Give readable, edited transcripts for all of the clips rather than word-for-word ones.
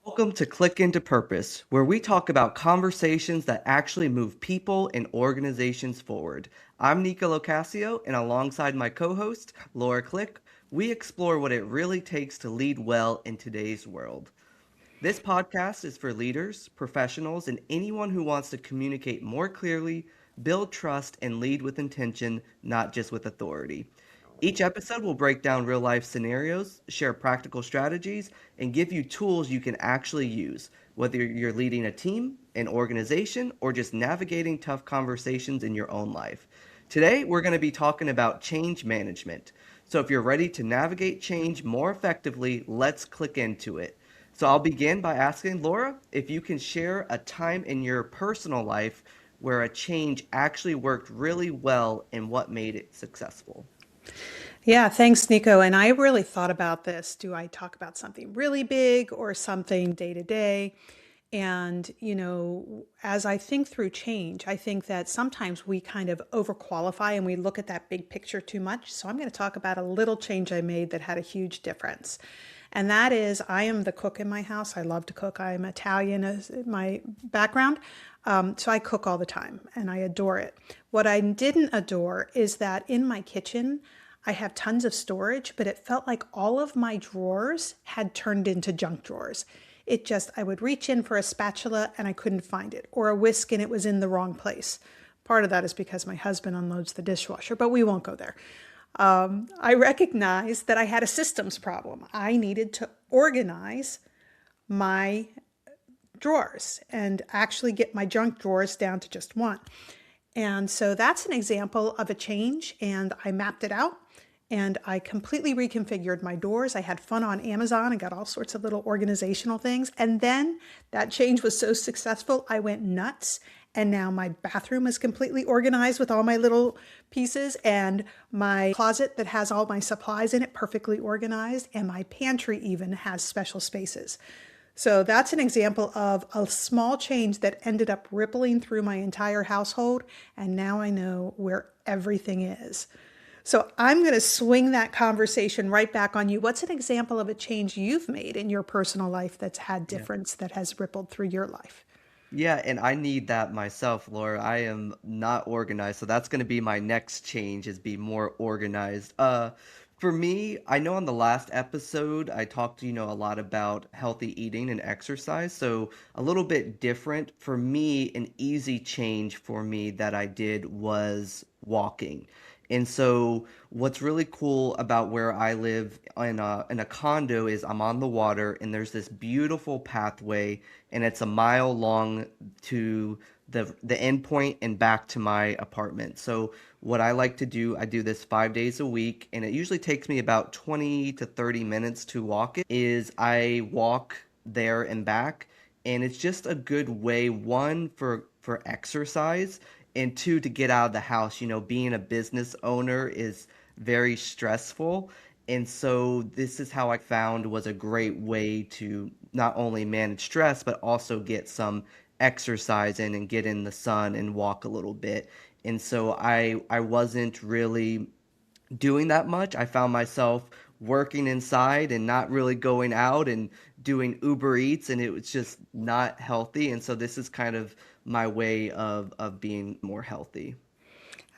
Welcome to Klick Into Purpose, where we talk about conversations that actually move people and organizations forward. I'm Nicco LoCascio, and alongside my co-host, Lara Klick, we explore what it really takes to lead well in today's world. This podcast is for leaders, professionals, and anyone who wants to communicate more clearly, build trust, and lead with intention, not just with authority. Each episode will break down real life scenarios, share practical strategies, and give you tools you can actually use, whether you're leading a team, an organization, or just navigating tough conversations in your own life. Today, we're going to be talking about change management. So, if you're ready to navigate change more effectively, let's click into it. So, I'll begin by asking Lara if you can share a time in your personal life where a change actually worked really well and what made it successful. Yeah, thanks, Nico. And I really thought about this. Do I talk about something really big or something day to day? And, as I think through change, I think that sometimes we kind of overqualify and we look at that big picture too much. So I'm going to talk about a little change I made that had a huge difference. And that is, I am the cook in my house. I love to cook. I'm Italian as my background. So I cook all the time and I adore it. What I didn't adore is that in my kitchen, I have tons of storage, but it felt like all of my drawers had turned into junk drawers. I would reach in for a spatula and I couldn't find it, or a whisk and it was in the wrong place. Part of that is because my husband unloads the dishwasher, but we won't go there. I recognized that I had a systems problem. I needed to organize my drawers and actually get my junk drawers down to just one. And so that's an example of a change, and I mapped it out and I completely reconfigured my doors. I had fun on Amazon and got all sorts of little organizational things. And then that change was so successful, I went nuts. And now my bathroom is completely organized with all my little pieces, and my closet that has all my supplies in it perfectly organized, and my pantry even has special spaces. So that's an example of a small change that ended up rippling through my entire household, and now I know where everything is. So I'm going to swing that conversation right back on you. What's an example of a change you've made in your personal life that's had Yeah. difference that has rippled through your life? Yeah, and I need that myself, Laura. I am not organized, so that's going to be my next change is be more organized. For me, I know on the last episode I talked, a lot about healthy eating and exercise, so a little bit different. For me, an easy change for me that I did was walking. And so what's really cool about where I live in a condo is I'm on the water and there's this beautiful pathway and it's a mile long to the end point and back to my apartment. So what I like to do, I do this 5 days a week, and it usually takes me about 20 to 30 minutes to walk it, is I walk there and back. And it's just a good way, one, for exercise, and two, to get out of the house. Being a business owner is very stressful. And so this is how I found was a great way to not only manage stress, but also get some exercise in and get in the sun and walk a little bit. And so I wasn't really doing that much. I found myself working inside and not really going out and doing Uber Eats, and it was just not healthy. And so this is kind of my way of being more healthy.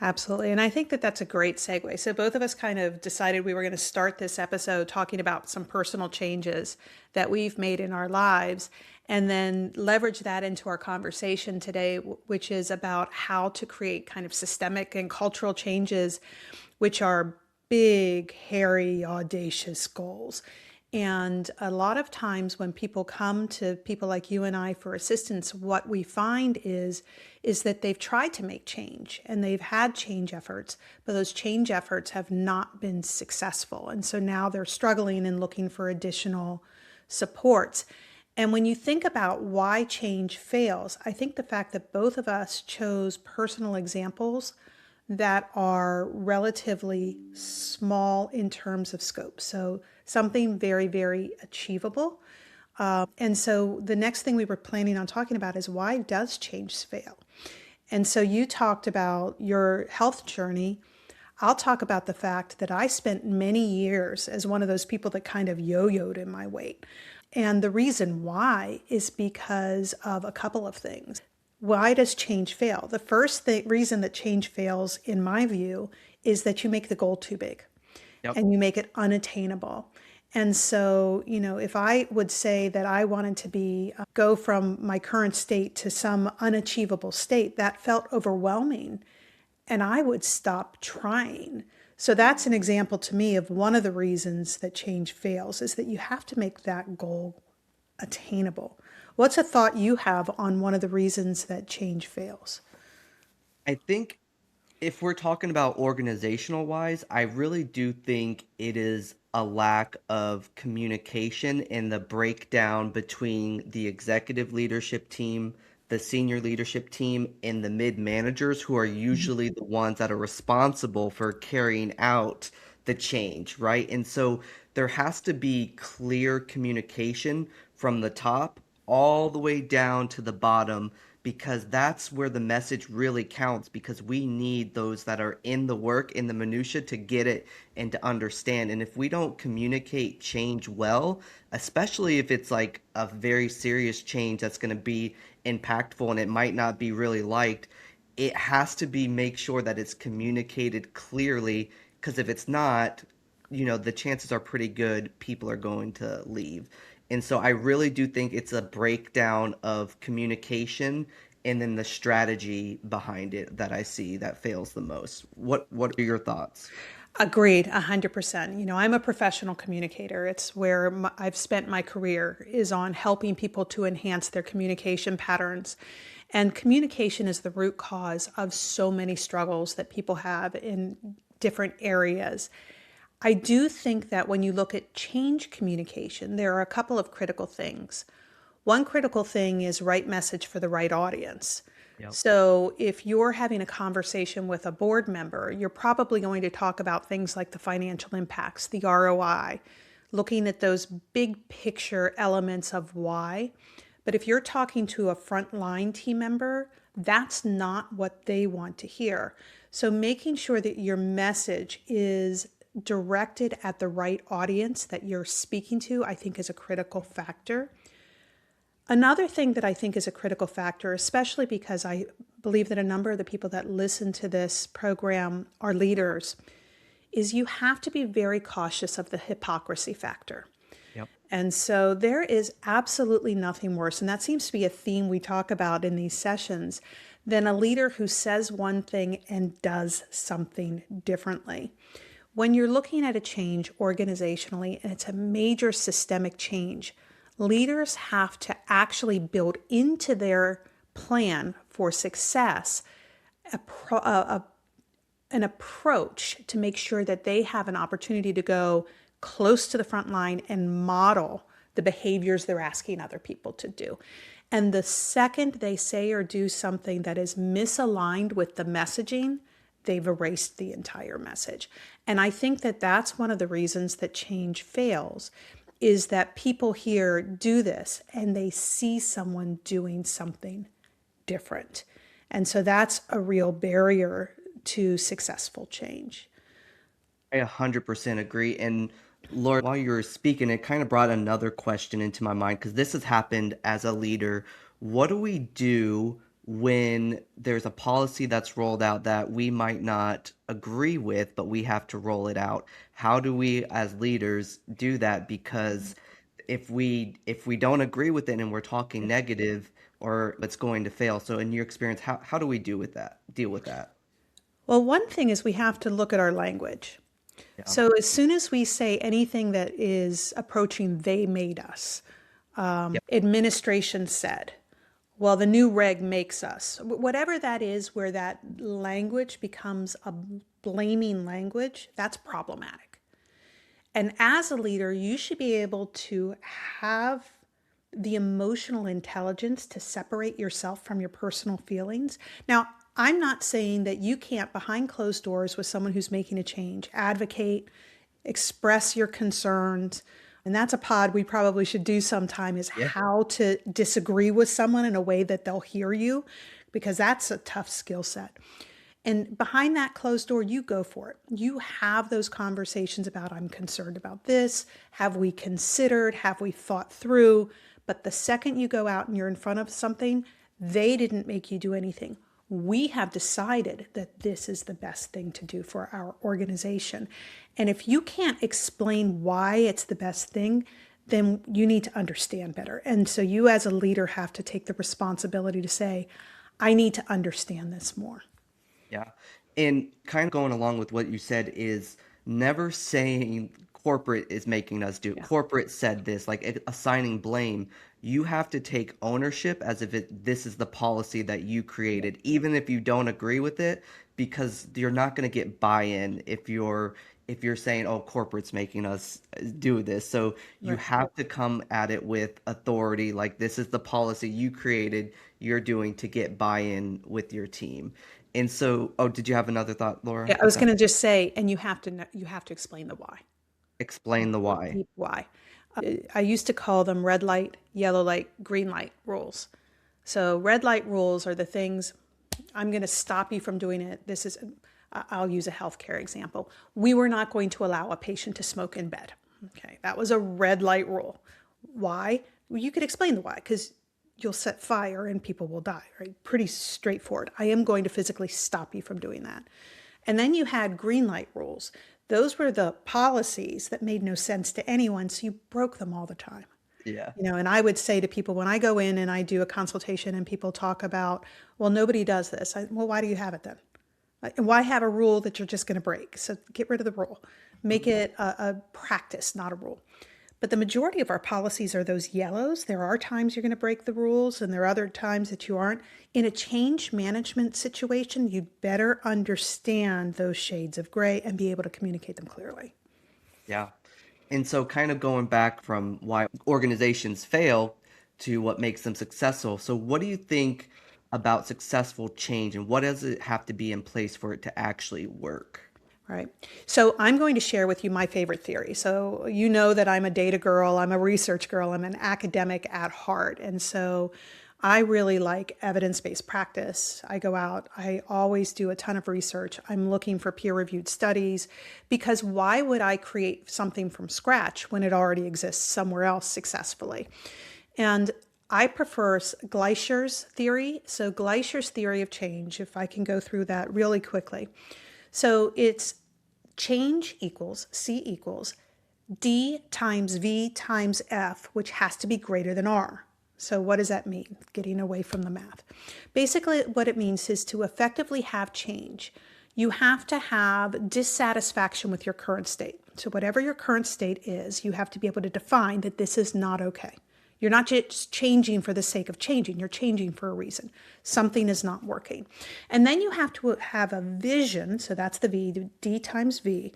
Absolutely. And I think that that's a great segue. So, both of us kind of decided we were going to start this episode talking about some personal changes that we've made in our lives and then leverage that into our conversation today, which is about how to create kind of systemic and cultural changes, which are big, hairy, audacious goals. And a lot of times when people come to people like you and I for assistance, what we find is that they've tried to make change and they've had change efforts, but those change efforts have not been successful. And so now they're struggling and looking for additional supports. And when you think about why change fails, I think the fact that both of us chose personal examples that are relatively small in terms of scope. So something very, very achievable. And so the next thing we were planning on talking about is why does change fail? And so you talked about your health journey. I'll talk about the fact that I spent many years as one of those people that kind of yo-yoed in my weight. And the reason why is because of a couple of things. Why does change fail? The first reason that change fails, in my view, is that you make the goal too big Yep. and you make it unattainable. And so, if I would say that I wanted to go from my current state to some unachievable state, that felt overwhelming and I would stop trying. So that's an example to me of one of the reasons that change fails is that you have to make that goal attainable. What's a thought you have on one of the reasons that change fails? I think if we're talking about organizational wise, I really do think it is a lack of communication in the breakdown between the executive leadership team, the senior leadership team, and the mid managers who are usually the ones that are responsible for carrying out the change, right? And so there has to be clear communication from the top all the way down to the bottom because that's where the message really counts because we need those that are in the work in the minutia to get it and to understand. And if we don't communicate change well, especially if it's like a very serious change that's going to be impactful and it might not be really liked, it has to be make sure that it's communicated clearly because if it's not, the chances are pretty good people are going to leave. And so I really do think it's a breakdown of communication and then the strategy behind it that I see that fails the most. What are your thoughts? Agreed, 100%. I'm a professional communicator. It's where I've spent my career is on helping people to enhance their communication patterns. And communication is the root cause of so many struggles that people have in different areas. I do think that when you look at change communication, there are a couple of critical things. One critical thing is right message for the right audience. Yep. So if you're having a conversation with a board member, you're probably going to talk about things like the financial impacts, the ROI, looking at those big picture elements of why. But if you're talking to a frontline team member, that's not what they want to hear. So making sure that your message is directed at the right audience that you're speaking to, I think is a critical factor. Another thing that I think is a critical factor, especially because I believe that a number of the people that listen to this program are leaders, is you have to be very cautious of the hypocrisy factor. Yep. And so there is absolutely nothing worse, and that seems to be a theme we talk about in these sessions, than a leader who says one thing and does something differently. When you're looking at a change organizationally, and it's a major systemic change, leaders have to actually build into their plan for success an approach to make sure that they have an opportunity to go close to the front line and model the behaviors they're asking other people to do. And the second they say or do something that is misaligned with the messaging, they've erased the entire message. And I think that that's one of the reasons that change fails, is that people here do this and they see someone doing something different. And so that's a real barrier to successful change. I 100% agree. And Laura, while you were speaking, it kind of brought another question into my mind because this has happened as a leader. What do we do when there's a policy that's rolled out that we might not agree with, but we have to roll it out? How do we as leaders do that? Because if we don't agree with it and we're talking negative or it's going to fail. So in your experience, how do we deal with that? Well, one thing is we have to look at our language. Yeah. So as soon as we say anything that is approaching they made us, Yep. administration said, well, the new reg makes us, whatever that is, where that language becomes a blaming language, that's problematic. And as a leader, you should be able to have the emotional intelligence to separate yourself from your personal feelings. Now, I'm not saying that you can't, behind closed doors with someone who's making a change, advocate, express your concerns. And that's a pod we probably should do sometime, is Yeah. how to disagree with someone in a way that they'll hear you, because that's a tough skill set. And behind that closed door, you go for it. You have those conversations about, I'm concerned about this. Have we considered? Have we thought through? But the second you go out and you're in front of something, they didn't make you do anything. We have decided that this is the best thing to do for our organization. And if you can't explain why it's the best thing, then you need to understand better. And so you as a leader have to take the responsibility to say, I need to understand this more. Yeah. And kind of going along with what you said is never saying corporate is making us do it. Yeah. Corporate said this, like assigning blame. You have to take ownership as if this is the policy that you created, even if you don't agree with it, because you're not going to get buy-in if you're saying, "Oh, corporate's making us do this." So you Right. have to come at it with authority, like this is the policy you created, you're doing to get buy-in with your team. And so, oh, did you have another thought, Laura, Yeah, I with was that? going to just say, and you have to explain the why. Explain the The why. deep why. I used to call them red light, yellow light, green light rules. So red light rules are the things I'm going to stop you from doing it. This is, I'll use a healthcare example. We were not going to allow a patient to smoke in bed. Okay, that was a red light rule. Why? Well, you could explain the why, because you'll set fire and people will die, right? Pretty straightforward. I am going to physically stop you from doing that. And then you had green light rules. Those were the policies that made no sense to anyone, so you broke them all the time. Yeah. And I would say to people when I go in and I do a consultation and people talk about, well, nobody does this. Well, why do you have it then? And why have a rule that you're just going to break? So get rid of the rule. Make Mhm. it a practice, not a rule. But the majority of our policies are those yellows. There are times you're going to break the rules, and there are other times that you aren't. In a change management situation, you'd better understand those shades of gray and be able to communicate them clearly. Yeah. And so, kind of going back from why organizations fail to what makes them successful. So, what do you think about successful change, and what does it have to be in place for it to actually work? Right. So I'm going to share with you my favorite theory. So you know that I'm a data girl, I'm a research girl, I'm an academic at heart. And so I really like evidence-based practice. I go out, I always do a ton of research. I'm looking for peer-reviewed studies because why would I create something from scratch when it already exists somewhere else successfully? And I prefer Gleicher's theory. So Gleicher's theory of change, if I can go through that really quickly. So it's change equals C equals D times V times F, which has to be greater than R. So what does that mean? Getting away from the math. Basically, what it means is to effectively have change, you have to have dissatisfaction with your current state. So whatever your current state is, you have to be able to define that this is not okay. You're not just changing for the sake of changing. You're changing for a reason. Something is not working. And then you have to have a vision. So that's the V, D times V.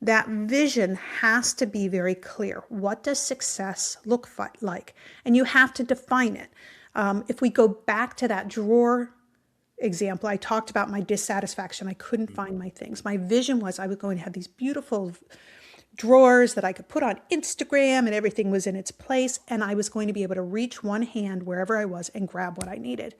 That vision has to be very clear. What does success look like? And you have to define it. If we go back to that drawer example, I talked about my dissatisfaction. I couldn't find my things. My vision was I was going to have these beautiful drawers that I could put on Instagram and everything was in its place. And I was going to be able to reach one hand wherever I was and grab what I needed.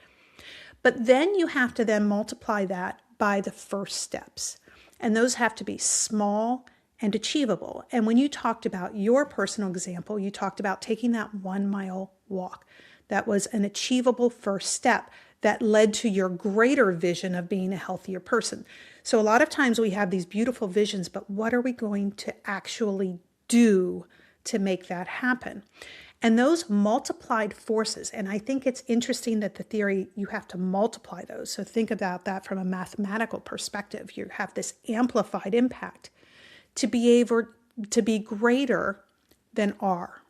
But then you have to then multiply that by the first steps. And those have to be small and achievable. And when you talked about your personal example, you talked about taking that 1 mile walk. That was an achievable first step that led to your greater vision of being a healthier person. So a lot of times we have these beautiful visions, but what are we going to actually do to make that happen? And those multiplied forces, and I think it's interesting that the theory, you have to multiply those. So think about that from a mathematical perspective. You have this amplified impact to be able to be greater than R.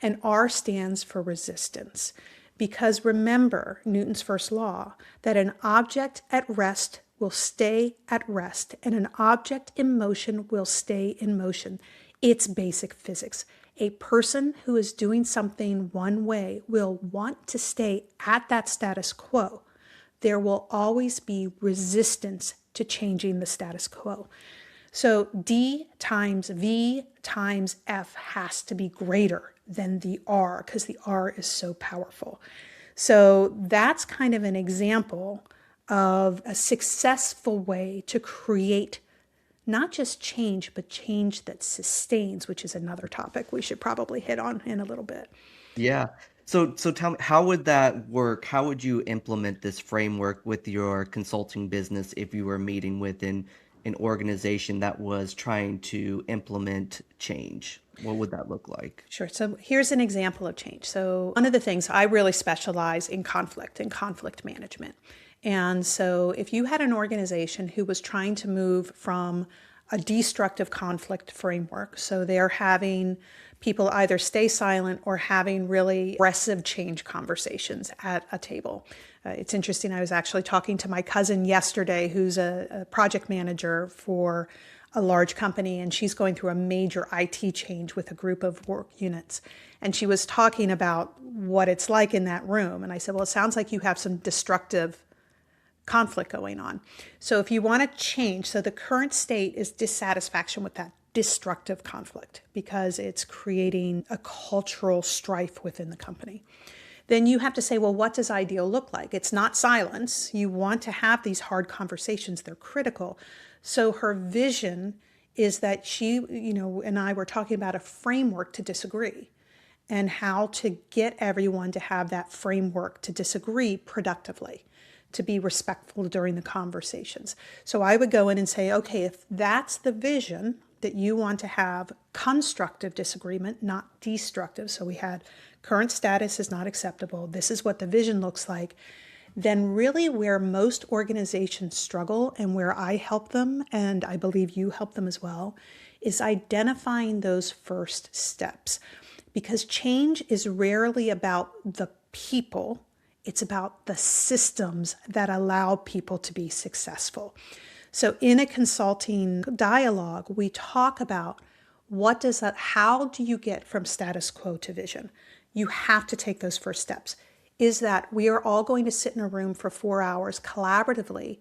And R stands for resistance. Because remember Newton's first law that an object at rest will stay at rest and an object in motion will stay in motion. It's basic physics. A person who is doing something one way will want to stay at that status quo. There will always be resistance to changing the status quo. So D times V times F has to be greater than the R because the R is so powerful. So that's kind of an example of a successful way to create not just change, but change that sustains, which is another topic we should probably hit on in a little bit. Yeah. So tell me, how would that work? How would you implement this framework with your consulting business if you were meeting with an organization that was trying to implement change? What would that look like? Sure. So here's an example of change. So one of the things I really specialize in conflict and conflict management. And so if you had an organization who was trying to move from a destructive conflict framework, so they're having people either stay silent or having really aggressive change conversations at a table. It's interesting. I was actually talking to my cousin yesterday, who's a project manager for a large company, and she's going through a major IT change with a group of work units. And she was talking about what it's like in that room. And I said, well, it sounds like you have some destructive conflict going on. So if you want to change, so the current state is dissatisfaction with that destructive conflict because it's creating a cultural strife within the company. Then you have to say, well, what does ideal look like? It's not silence. You want to have these hard conversations, they're critical. So her vision is that she, and I were talking about a framework to disagree and how to get everyone to have that framework to disagree productively, to be respectful during the conversations. So I would go in and say, okay, if that's the vision that you want to have constructive disagreement, not destructive. So we had current status is not acceptable. This is what the vision looks like. Then really where most organizations struggle and where I help them, and I believe you help them as well, is identifying those first steps. Because change is rarely about the people, it's about the systems that allow people to be successful. So in a consulting dialogue, we talk about how do you get from status quo to vision? You have to take those first steps. Is that we are all going to sit in a room for 4 hours collaboratively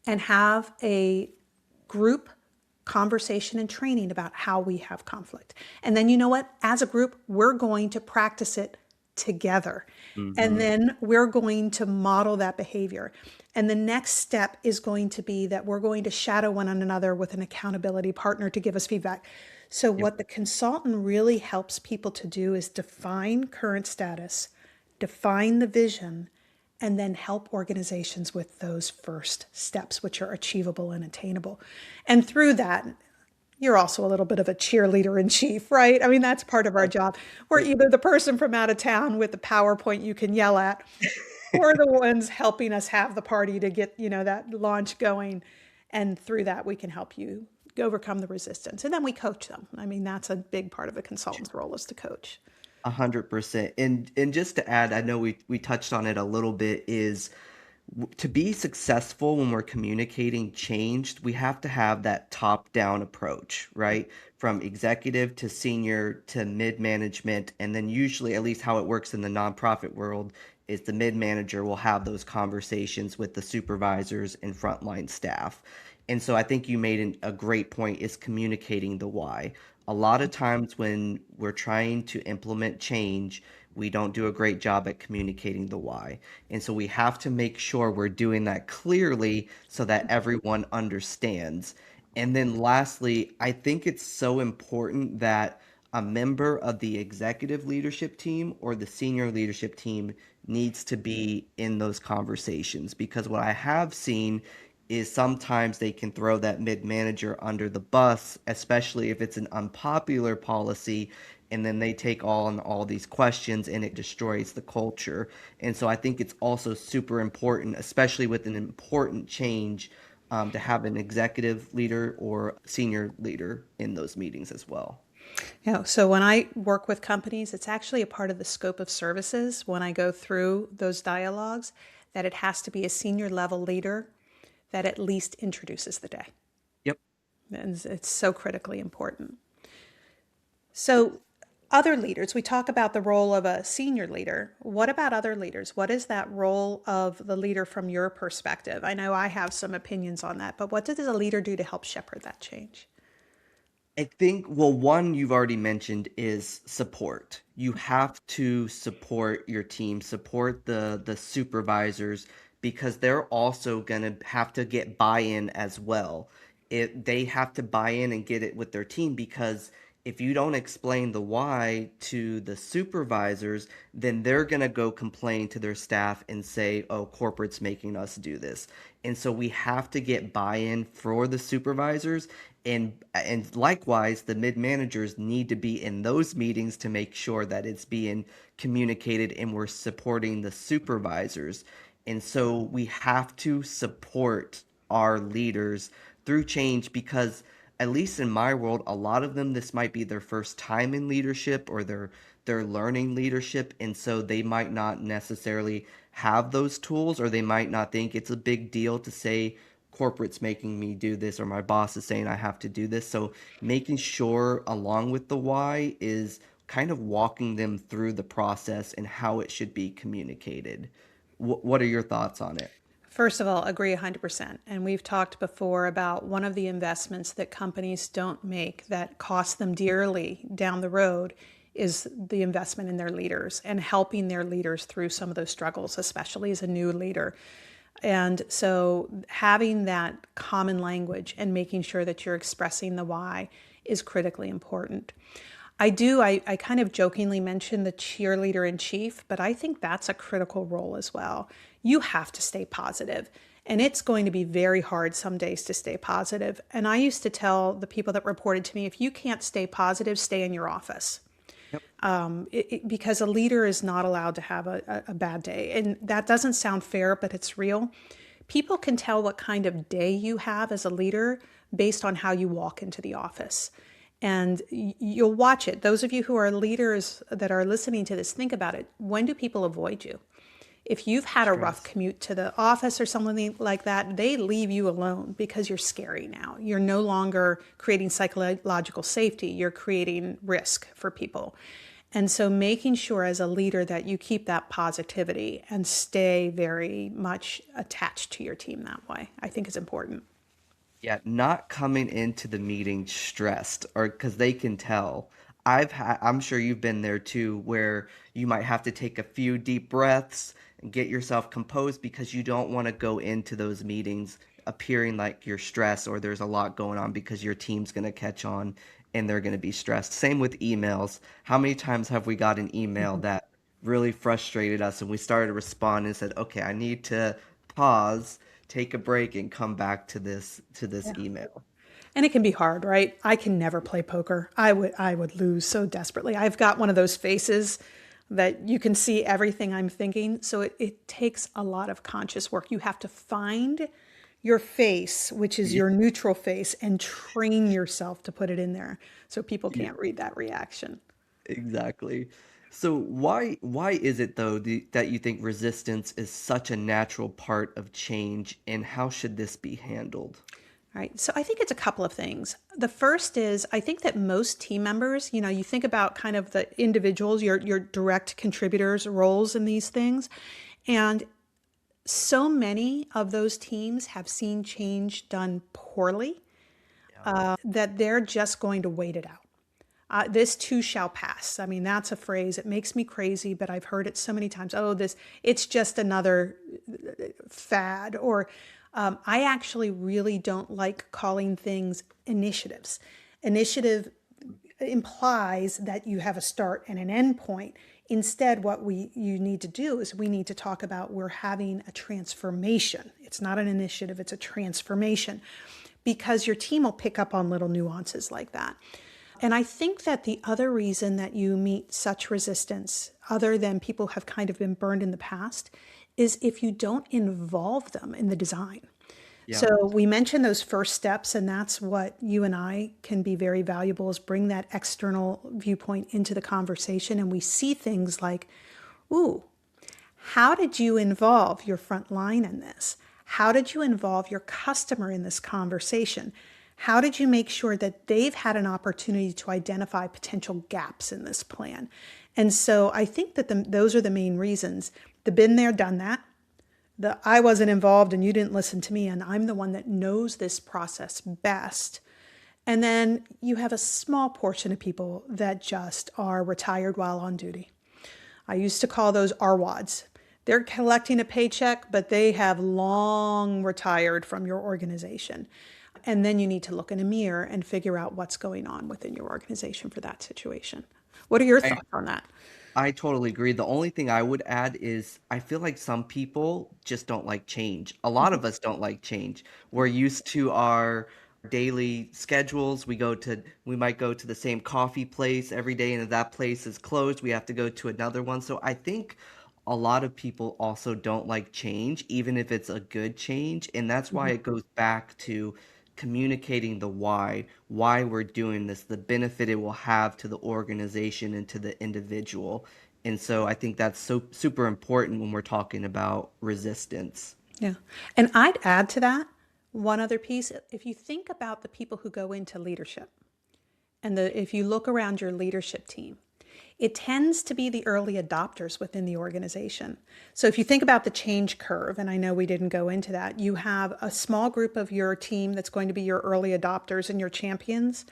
and have a group conversation and training about how we have conflict. And then you know what? As a group, we're going to practice it together. And Hmm. then we're going to model that behavior. And the next step is going to be that we're going to shadow one another with an accountability partner to give us feedback. So, Yep. what the consultant really helps people to do is define current status, define the vision, and then help organizations with those first steps, which are achievable and attainable. And through that, you're also a little bit of a cheerleader in chief, right? I mean, that's part of our job. We're either the person from out of town with the PowerPoint you can yell at, or the ones helping us have the party to get, that launch going. And through that, we can help you overcome the resistance. And then we coach them. I mean, that's a big part of a consultant's role is to coach. 100%. And just to add, I know we touched on it a little bit, is to be successful when we're communicating change, we have to have that top-down approach, right? From executive to senior to mid-management, and then usually, at least how it works in the nonprofit world, is the mid-manager will have those conversations with the supervisors and frontline staff. And so I think you made a great point is communicating the why. A lot of times when we're trying to implement change, we don't do a great job at communicating the why. And so we have to make sure we're doing that clearly so that everyone understands. And then lastly, I think it's so important that a member of the executive leadership team or the senior leadership team needs to be in those conversations, because what I have seen is sometimes they can throw that mid manager under the bus, especially if it's an unpopular policy, and then they take on all these questions and it destroys the culture. And so I think it's also super important, especially with an important change, to have an executive leader or senior leader in those meetings as well. So when I work with companies, it's actually a part of the scope of services when I go through those dialogues that it has to be a senior level leader that at least introduces the day. Yep. And it's so critically important. So, other leaders, we talk about the role of a senior leader. What about other leaders? What is that role of the leader from your perspective? I know I have some opinions on that, but what does a leader do to help shepherd that change? I think, well, one you've already mentioned is support. You have to support your team, support the supervisors, because they're also going to have to get buy-in as well. They have to buy in and get it with their team, because if you don't explain the why to the supervisors, then they're going to go complain to their staff and say, oh, corporate's making us do this. And so we have to get buy-in for the supervisors, and likewise the mid managers need to be in those meetings to make sure that it's being communicated and we're supporting the supervisors. And so we have to support our leaders through change, because at least in my world, a lot of them, this might be their first time in leadership, or they're learning leadership, and so they might not necessarily have those tools, or they might not think it's a big deal to say corporate's making me do this, or my boss is saying I have to do this. So making sure along with the why is kind of walking them through the process and how it should be communicated. What are your thoughts on it? First of all, agree 100%. And we've talked before about one of the investments that companies don't make that costs them dearly down the road is the investment in their leaders and helping their leaders through some of those struggles, especially as a new leader. And so having that common language and making sure that you're expressing the why is critically important. I kind of jokingly mentioned the cheerleader in chief, but I think that's a critical role as well. You have to stay positive, and it's going to be very hard some days to stay positive. And I used to tell the people that reported to me, if you can't stay positive, stay in your office. Yep. Because a leader is not allowed to have a bad day. And that doesn't sound fair, but it's real. People can tell what kind of day you have as a leader based on how you walk into the office. And you'll watch it. Those of you who are leaders that are listening to this, think about it. When do people avoid you? If you've had a rough Stress. commute to the office or something like that, they leave you alone because you're scary now. You're no longer creating psychological safety. You're creating risk for people. And so making sure as a leader that you keep that positivity and stay very much attached to your team that way, I think is important. Yeah, not coming into the meeting stressed, or because they can tell. I'm sure you've been there too, where you might have to take a few deep breaths and get yourself composed, because you don't want to go into those meetings appearing like you're stressed or there's a lot going on, because your team's going to catch on and they're going to be stressed. Same with emails. How many times have we got an email Mhm. that really frustrated us and we started to respond and said, "Okay, I need to pause, take a break, and come back to this Yeah. email." And it can be hard, right? I can never play poker. I would lose so desperately. I've got one of those faces that you can see everything I'm thinking. So it takes a lot of conscious work. You have to find your face, which is Yeah, your neutral face, and train yourself to put it in there so people yeah, can't read that reaction. exactly. So why is it though that you think resistance is such a natural part of change, and how should this be handled? Right. So I think it's a couple of things. The first is I think that most team members, you think about kind of the individuals, your direct contributors' roles in these things. And so many of those teams have seen change done poorly Yeah. that they're just going to wait it out. This too shall pass. I mean, that's a phrase. It makes me crazy, but I've heard it so many times. Oh, it's just another fad. Or I actually really don't like calling things initiatives. Initiative implies that you have a start and an end point. Instead, what you need to do is we need to talk about we're having a transformation. It's not an initiative, it's a transformation, because your team will pick up on little nuances like that. And I think that the other reason that you meet such resistance, other than people have kind of been burned in the past, is if you don't involve them in the design. Yeah. So we mentioned those first steps, and that's what you and I can be very valuable, is bring that external viewpoint into the conversation. And we see things like, ooh, how did you involve your front line in this? How did you involve your customer in this conversation? How did you make sure that they've had an opportunity to identify potential gaps in this plan? And so I think that those are the main reasons. The been there, done that. The I wasn't involved and you didn't listen to me, and I'm the one that knows this process best. And then you have a small portion of people that just are retired while on duty. I used to call those RWADs. They're collecting a paycheck, but they have long retired from your organization. And then you need to look in a mirror and figure out what's going on within your organization for that situation. What are your I thoughts on that? I totally agree. The only thing I would add is I feel like some people just don't like change. A lot of us don't like change. We're used to our daily schedules. We might go to the same coffee place every day, and if that place is closed, we have to go to another one. So I think a lot of people also don't like change, even if it's a good change. And that's why Mhm. it goes back to communicating the why we're doing this, the benefit it will have to the organization and to the individual. And so I think that's so super important when we're talking about resistance. Yeah. And I'd add to that one other piece. If you think about the people who go into leadership, and if you look around your leadership team, it tends to be the early adopters within the organization. So if you think about the change curve, and I know we didn't go into that, you have a small group of your team that's going to be your early adopters and your champions.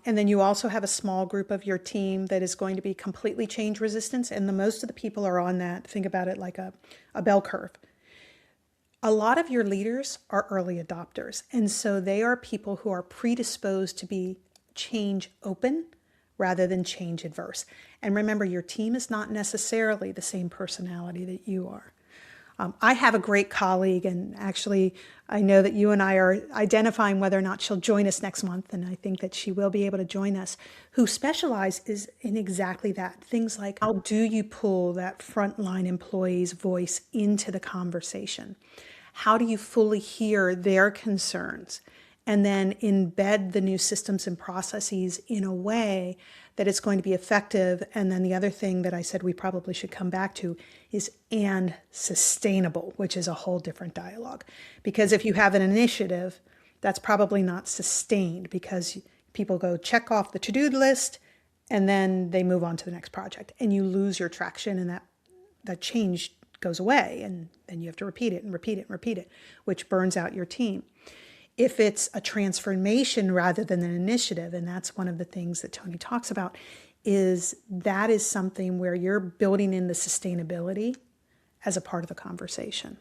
And then you also have a small group of your team that is going to be completely change resistant. And the most of the people are on that. Think about it like a bell curve. A lot of your leaders are early adopters. And so they are people who are predisposed to be change open rather than change adverse. And remember, your team is not necessarily the same personality that you are. I have a great colleague, and actually, I know that you and I are identifying whether or not she'll join us next month, and I think that she will be able to join us, who specializes in exactly that. Things like how do you pull that frontline employee's voice into the conversation? How do you fully hear their concerns? And then embed the new systems and processes in a way that it's going to be effective. And then the other thing that I said we probably should come back to is and sustainable, which is a whole different dialogue. Because if you have an initiative, that's probably not sustained because people go check off the to-do list and then they move on to the next project and you lose your traction, and that change goes away, and then you have to repeat it and repeat it and repeat it, which burns out your team. If it's a transformation rather than an initiative, and that's one of the things that Tony talks about, is that is something where you're building in the sustainability as a part of the conversation.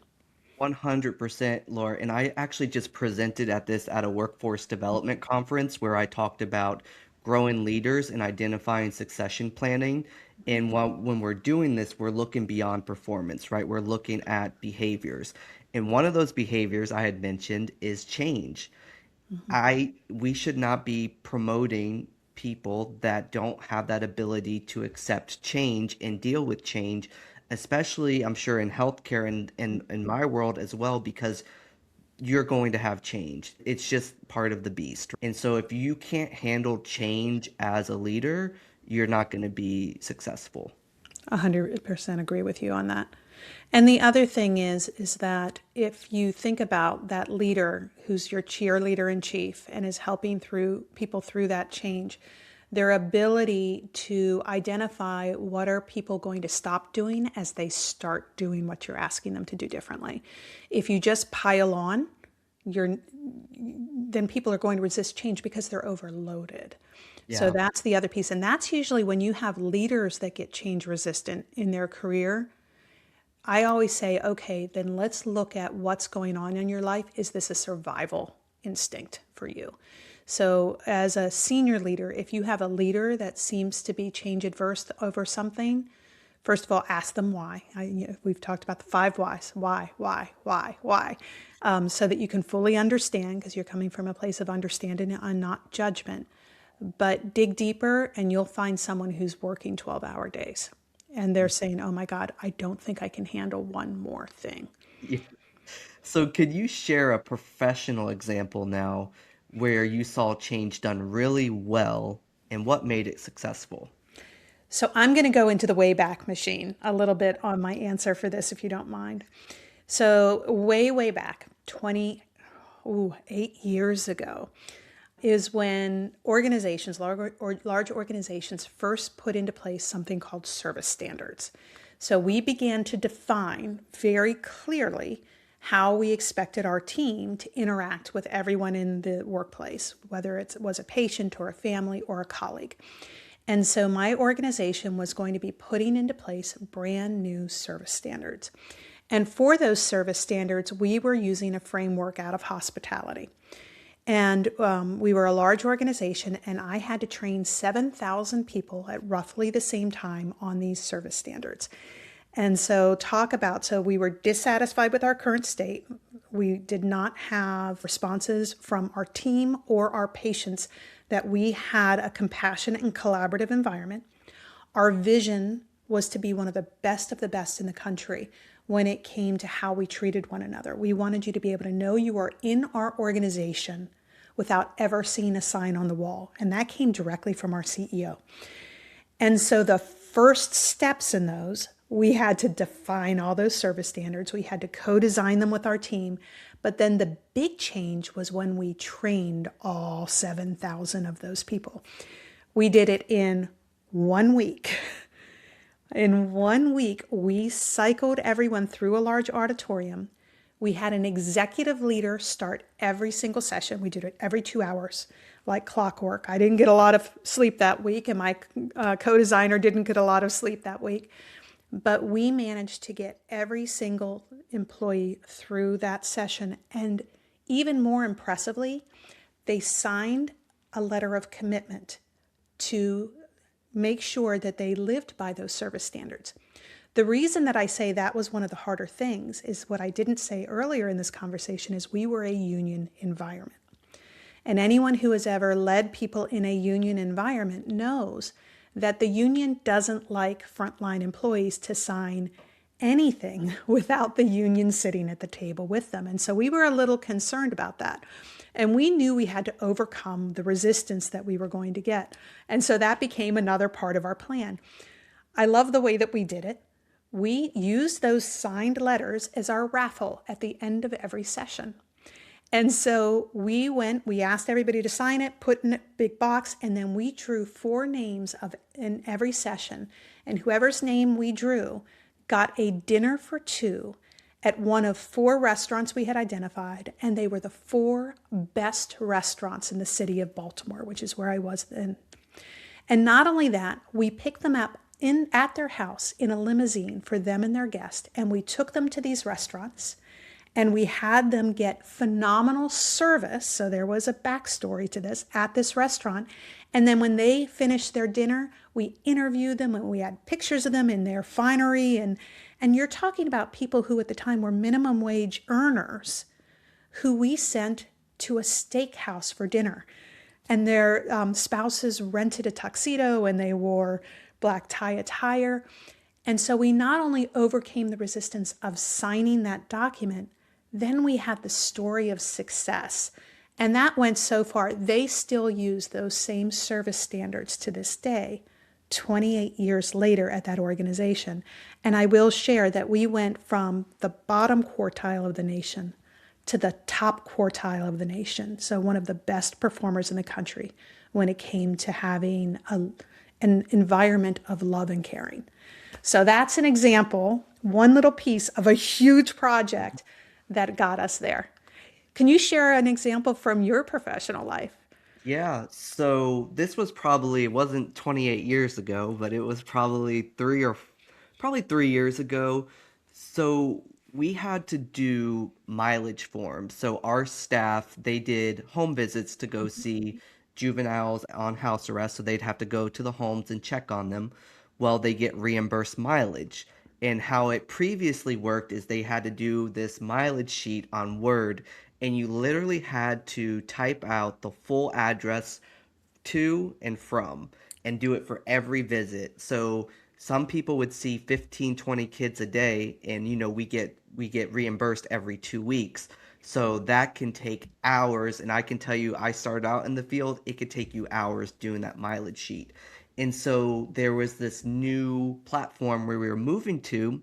100%, Laura. And I actually just presented at a workforce development conference where I talked about growing leaders and identifying succession planning. And when we're doing this, we're looking beyond performance, right? We're looking at behaviors. And one of those behaviors I had mentioned is change. We should not be promoting people that don't have that ability to accept change and deal with change, especially I'm sure in healthcare and in my world as well, because you're going to have change. It's just part of the beast. And so if you can't handle change as a leader, you're not going to be successful. 100% agree with you on that. And the other thing is that if you think about that leader who's your cheerleader in chief and is helping through people through that change, their ability to identify what are people going to stop doing as they start doing what you're asking them to do differently. If you just pile on, then people are going to resist change because they're overloaded. So Yeah. that's the other piece. And that's usually when you have leaders that get change resistant in their career. I always say, okay, then let's look at what's going on in your life. Is this a survival instinct for you? So, as a senior leader, if you have a leader that seems to be change adverse over something, first of all, ask them why. We've talked about the 5 whys. Why? So that you can fully understand, because you're coming from a place of understanding and not judgment. But dig deeper, and you'll find someone who's working 12-hour days. And they're saying, oh my God, I don't think I can handle one more thing. Yeah. So could you share a professional example now where you saw change done really well and what made it successful? So I'm going to go into the Wayback Machine a little bit on my answer for this, if you don't mind. So way back, 8 years ago, is when organizations, large organizations, first put into place something called service standards. So we began to define very clearly how we expected our team to interact with everyone in the workplace, whether it was a patient or a family or a colleague. And so my organization was going to be putting into place brand new service standards. And for those service standards, we were using a framework out of hospitality. And we were a large organization, and I had to train 7,000 people at roughly the same time on these service standards. And so, so we were dissatisfied with our current state. We did not have responses from our team or our patients that we had a compassionate and collaborative environment. Our vision was to be one of the best in the country when it came to how we treated one another. We wanted you to be able to know you are in our organization without ever seeing a sign on the wall. And that came directly from our CEO. And so the first steps in those, we had to define all those service standards. We had to co-design them with our team. But then the big change was when we trained all 7,000 of those people. We did it in 1 week. In 1 week, we cycled everyone through a large auditorium. We had an executive leader start every single session. We did it every 2 hours, like clockwork. I didn't get a lot of sleep that week, and my co-designer didn't get a lot of sleep that week. But we managed to get every single employee through that session. And even more impressively, they signed a letter of commitment to make sure that they lived by those service standards. The reason that I say that was one of the harder things is what I didn't say earlier in this conversation is we were a union environment. And anyone who has ever led people in a union environment knows that the union doesn't like frontline employees to sign anything without the union sitting at the table with them. And so we were a little concerned about that. And we knew we had to overcome the resistance that we were going to get. And so that became another part of our plan. I love the way that we did it. We used those signed letters as our raffle at the end of every session. And so we asked everybody to sign it, put in a big box, and then we drew 4 names in every session. And whoever's name we drew got a dinner for 2 at one of 4 restaurants we had identified, and they were the 4 best restaurants in the city of Baltimore, which is where I was then. And not only that, we picked them up at their house in a limousine for them and their guest, and we took them to these restaurants, and we had them get phenomenal service. So there was a backstory to this at this restaurant. And then when they finished their dinner, we interviewed them and we had pictures of them in their finery. And you're talking about people who at the time were minimum wage earners who we sent to a steakhouse for dinner. And their spouses rented a tuxedo and they wore black tie attire. And so we not only overcame the resistance of signing that document, then we had the story of success. And that went so far, they still use those same service standards to this day, 28 years later at that organization. And I will share that we went from the bottom quartile of the nation to the top quartile of the nation. So one of the best performers in the country when it came to having an environment of love and caring. So that's an example, one little piece of a huge project that got us there. Can you share an example from your professional life? Yeah, so this was probably, it wasn't 28 years ago, but it was probably 3 years ago. So we had to do mileage forms. So our staff, they did home visits to go see juveniles on house arrest. So they'd have to go to the homes and check on them while they get reimbursed mileage. And how it previously worked is they had to do this mileage sheet on Word, and you literally had to type out the full address to and from and do it for every visit. So some people would see 15, 20 kids a day, and we get reimbursed every 2 weeks. So that can take hours, and I can tell you I started out in the field, it could take you hours doing that mileage sheet. And so there was this new platform where we were moving to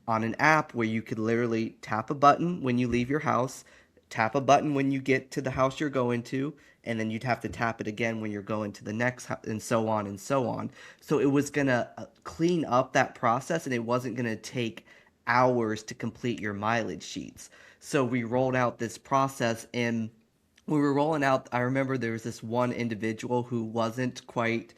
on an app where you could literally tap a button when you leave your house, tap a button when you get to the house you're going to, and then you'd have to tap it again when you're going to the next house, and so on and so on. So it was gonna clean up that process, and it wasn't gonna take hours to complete your mileage sheets. So we rolled out this process, and we were rolling out. I remember there was this one individual who wasn't quite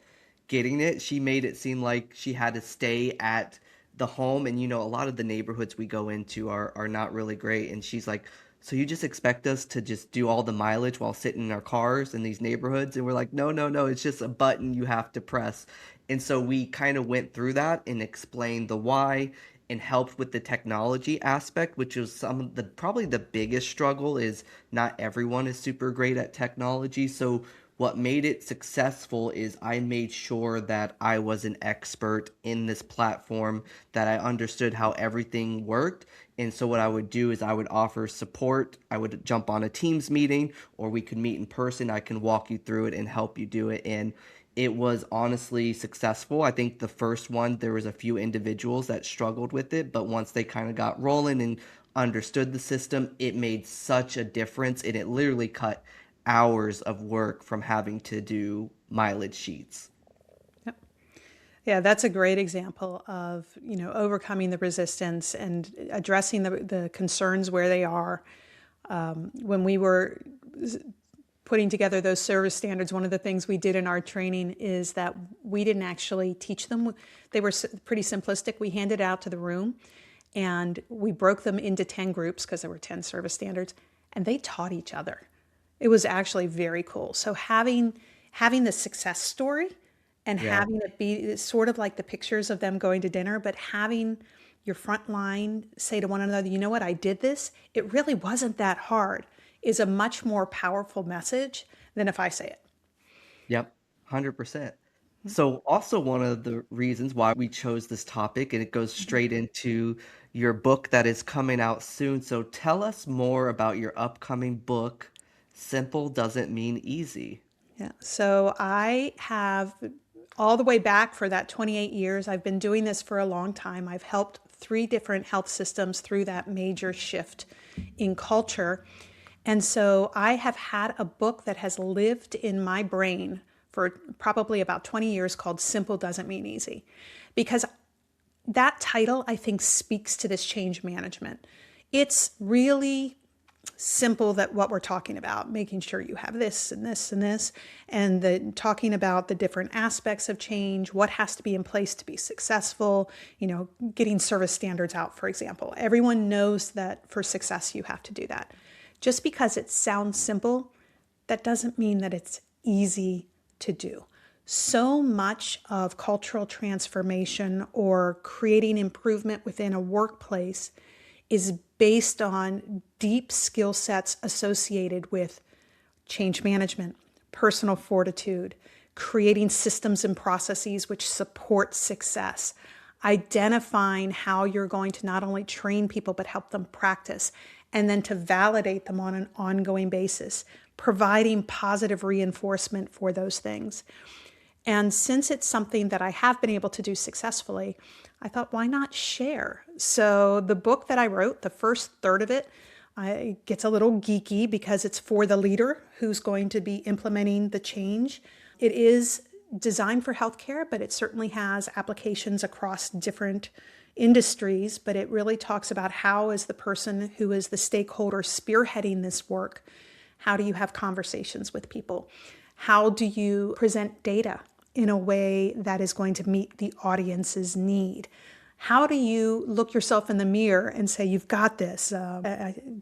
getting it. She made it seem like she had to stay at the home, and a lot of the neighborhoods we go into are not really great. And she's like, "So you just expect us to just do all the mileage while sitting in our cars in these neighborhoods?" And we're like, "No, no, no, it's just a button you have to press." And so we kind of went through that and explained the why and helped with the technology aspect, which is some of the probably the biggest struggle is not everyone is super great at technology. So what made it successful is I made sure that I was an expert in this platform, that I understood how everything worked. And so what I would do is I would offer support. I would jump on a Teams meeting, or we could meet in person. I can walk you through it and help you do it. And it was honestly successful. I think the first one, there was a few individuals that struggled with it, but once they kind of got rolling and understood the system, it made such a difference, and it literally cut hours of work from having to do mileage sheets. Yep. Yeah, that's a great example of, overcoming the resistance and addressing the concerns where they are. When we were putting together those service standards, one of the things we did in our training is that we didn't actually teach them. They were pretty simplistic. We handed it out to the room and we broke them into 10 groups because there were 10 service standards, and they taught each other. It was actually very cool. So having the success story and Yeah. having it be sort of like the pictures of them going to dinner, but having your front line say to one another, you know what, I did this. It really wasn't that hard, is a much more powerful message than if I say it. Yep. 100%. So also one of the reasons why we chose this topic, and it goes Mhm. straight into your book that is coming out soon. So tell us more about your upcoming book, Simple Doesn't Mean Easy. Yeah. So I have all the way back for that 28 years. I've been doing this for a long time. I've helped 3 different health systems through that major shift in culture. And so I have had a book that has lived in my brain for probably about 20 years called Simple Doesn't Mean Easy. Because that title, I think, speaks to this change management. It's really simple, that what we're talking about, making sure you have this and this and this, and talking about the different aspects of change, what has to be in place to be successful, getting service standards out, for example. Everyone knows that for success, you have to do that. Just because it sounds simple, that doesn't mean that it's easy to do. So much of cultural transformation or creating improvement within a workplace is based on deep skill sets associated with change management, personal fortitude, creating systems and processes which support success, identifying how you're going to not only train people but help them practice, and then to validate them on an ongoing basis, providing positive reinforcement for those things. And since it's something that I have been able to do successfully, I thought, why not share? So the book that I wrote, the first third of it, gets a little geeky because it's for the leader who's going to be implementing the change. It is designed for healthcare, but it certainly has applications across different industries. But it really talks about how, as the person who is the stakeholder spearheading this work, how do you have conversations with people? How do you present data in a way that is going to meet the audience's need? How do you look yourself in the mirror and say, you've got this?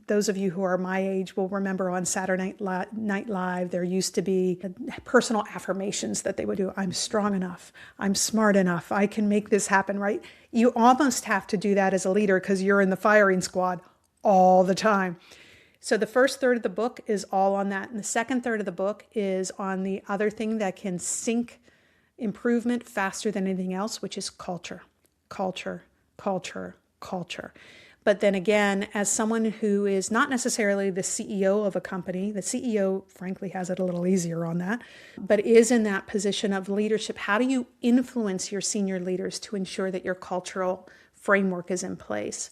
Those of you who are my age will remember on Saturday Night Live, there used to be personal affirmations that they would do. I'm strong enough. I'm smart enough. I can make this happen, right? You almost have to do that as a leader because you're in the firing squad all the time. So the first third of the book is all on that. And the second third of the book is on the other thing that can sync improvement faster than anything else, which is culture, culture, culture, culture. But then again, as someone who is not necessarily the CEO of a company, the CEO, frankly, has it a little easier on that, but is in that position of leadership, how do you influence your senior leaders to ensure that your cultural framework is in place?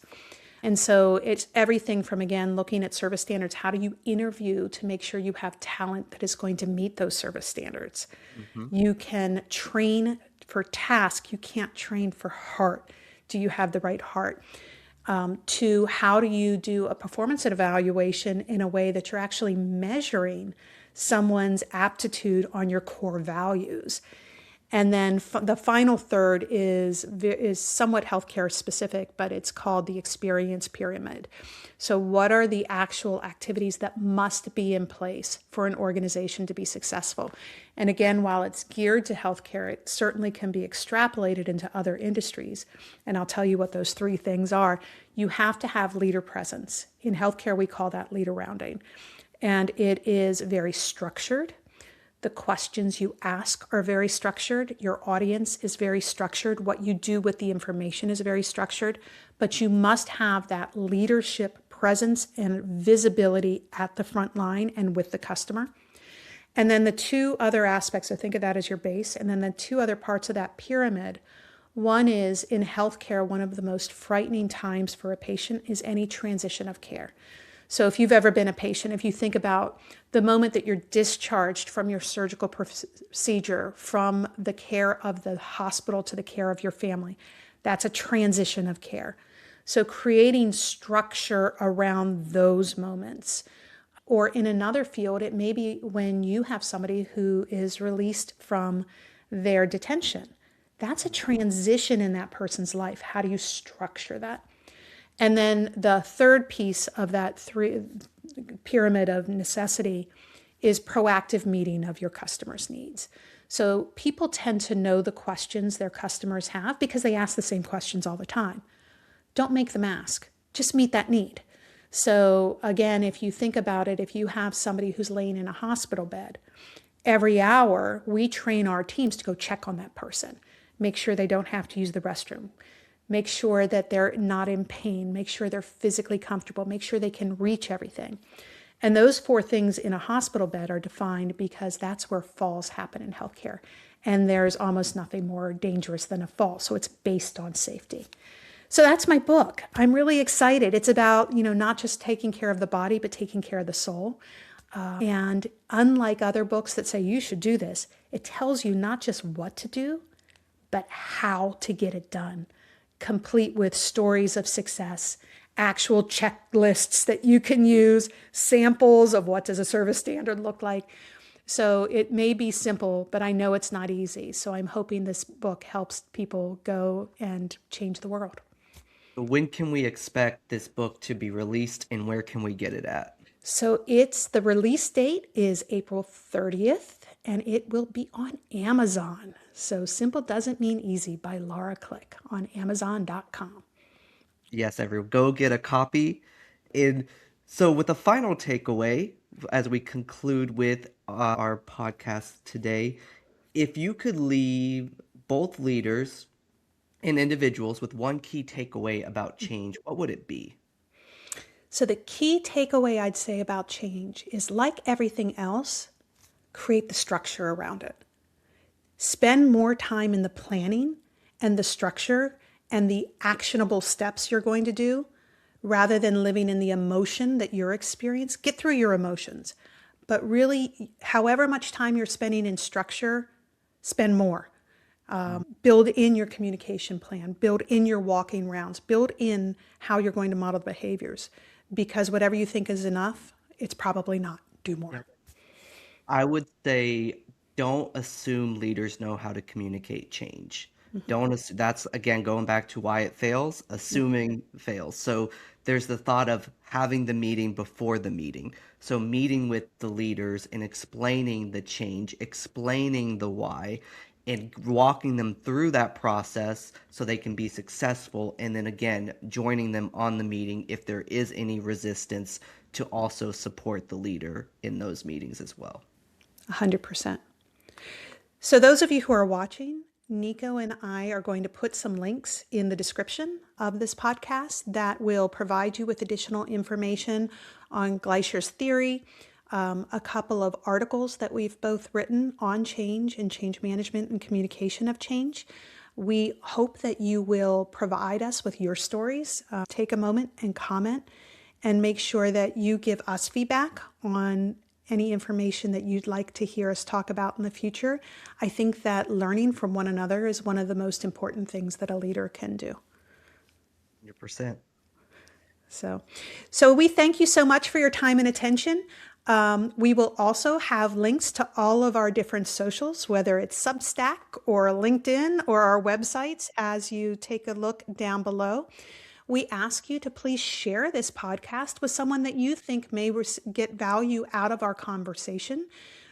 And so it's everything from, again, looking at service standards. How do you interview to make sure you have talent that is going to meet those service standards? Hmm. You can train for task. You can't train for heart. Do you have the right heart? To how do you do a performance evaluation in a way that you're actually measuring someone's aptitude on your core values? And then the final third is somewhat healthcare specific, but it's called the experience pyramid. So what are the actual activities that must be in place for an organization to be successful? And again, while it's geared to healthcare, it certainly can be extrapolated into other industries. And I'll tell you what those three things are. You have to have leader presence. In healthcare, we call that leader rounding. And it is very structured. The questions you ask are very structured. Your audience is very structured. What you do with the information is very structured. But you must have that leadership presence and visibility at the front line and with the customer. And then the two other aspects, so think of that as your base. And then the two other parts of that pyramid. One is in healthcare, one of the most frightening times for a patient is any transition of care. So if you've ever been a patient, if you think about the moment that you're discharged from your surgical procedure, from the care of the hospital to the care of your family, that's a transition of care. So creating structure around those moments. Or in another field, it may be when you have somebody who is released from their detention. That's a transition in that person's life. How do you structure that? And then the third piece of that pyramid of necessity is proactive meeting of your customers' needs. So people tend to know the questions their customers have because they ask the same questions all the time. Don't make them ask, just meet that need. So again, if you think about it, if you have somebody who's laying in a hospital bed, every hour we train our teams to go check on that person, make sure they don't have to use the restroom. Make sure that they're not in pain. Make sure they're physically comfortable. Make sure they can reach everything. And those four things in a hospital bed are defined because that's where falls happen in healthcare. And there's almost nothing more dangerous than a fall. So it's based on safety. So that's my book. I'm really excited. It's about, not just taking care of the body, but taking care of the soul. And unlike other books that say you should do this, it tells you not just what to do, but how to get it done. Complete with stories of success, actual checklists that you can use, samples of what does a service standard look like. So it may be simple, but I know it's not easy. So I'm hoping this book helps people go and change the world. When can we expect this book to be released and where can we get it at? So the release date is April 30th and it will be on Amazon. So Simple Doesn't Mean Easy by Lara Klick on Amazon.com. Yes, everyone, go get a copy. And so, with a final takeaway, as we conclude with our podcast today, if you could leave both leaders and individuals with one key takeaway about change, what would it be? So the key takeaway I'd say about change is, like everything else, create the structure around it. Spend more time in the planning and the structure and the actionable steps you're going to do rather than living in the emotion that you're experiencing. Get through your emotions, but really, however much time you're spending in structure, spend more. Build in your communication plan, build in your walking rounds, build in how you're going to model the behaviors, because whatever you think is enough, it's probably not. Do more. I would say don't assume leaders know how to communicate change. Don't assume, that's again going back to why it fails, Yep. assuming fails. So there's the thought of having the meeting before the meeting. So meeting with the leaders and explaining the change, explaining the why, and walking them through that process so they can be successful. And then again, joining them on the meeting if there is any resistance to also support the leader in those meetings as well. 100%. So those of you who are watching, Nicco and I are going to put some links in the description of this podcast that will provide you with additional information on Gleicher's theory, a couple of articles that we've both written on change and change management and communication of change. We hope that you will provide us with your stories. Take a moment and comment and make sure that you give us feedback on any information that you'd like to hear us talk about in the future. I think that learning from one another is one of the most important things that a leader can do. 100%. So, so we thank you so much for your time and attention. We will also have links to all of our different socials, whether it's Substack or LinkedIn or our websites, as you take a look down below. We ask you to please share this podcast with someone that you think may get value out of our conversation.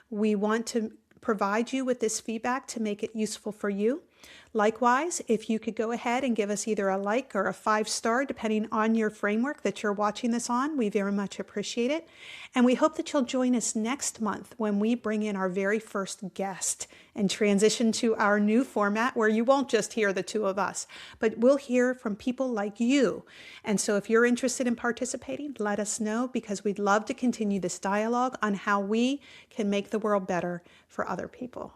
We want to provide you with this feedback to make it useful for you. Likewise, if you could go ahead and give us either a like or a 5-star, depending on your framework that you're watching this on, we very much appreciate it. And we hope that you'll join us next month when we bring in our very first guest and transition to our new format where you won't just hear the two of us, but we'll hear from people like you. And so if you're interested in participating, let us know, because we'd love to continue this dialogue on how we can make the world better for other people.